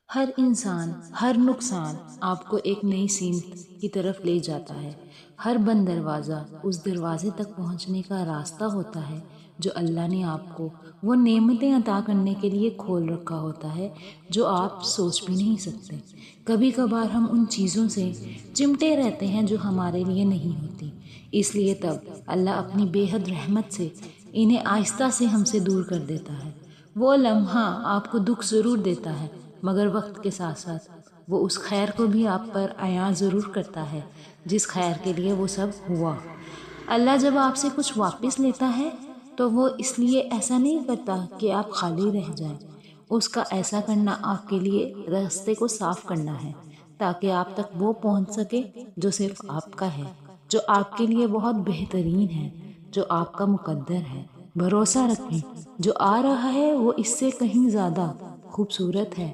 हर इंसान, हर नुकसान आपको एक नई सीख की तरफ ले जाता है। हर बंद दरवाज़ा उस दरवाजे तक पहुंचने का रास्ता होता है जो अल्लाह ने आपको वो नेमतें अता करने के लिए खोल रखा होता है जो आप सोच भी नहीं सकते। कभी कभार हम उन चीज़ों से चिमटे रहते हैं जो हमारे लिए नहीं होती, इसलिए तब अल्लाह अपनी बेहद रहमत से इन्हें आहिस्ता से हमसे दूर कर देता है। वो लम्हा आपको दुख ज़रूर देता है, मगर वक्त के साथ साथ वो उस खैर को भी आप पर आया ज़रूर करता है जिस खैर के लिए वो सब हुआ। अल्लाह जब आपसे कुछ वापस लेता है तो वो इसलिए ऐसा नहीं करता कि आप खाली रह जाएं। उसका ऐसा करना आपके लिए रास्ते को साफ करना है ताकि आप तक वो पहुंच सके जो सिर्फ आपका है, जो आपके लिए बहुत बेहतरीन है, जो आपका मुकद्दर है। भरोसा रखें, जो आ रहा है वो इससे कहीं ज़्यादा खूबसूरत है।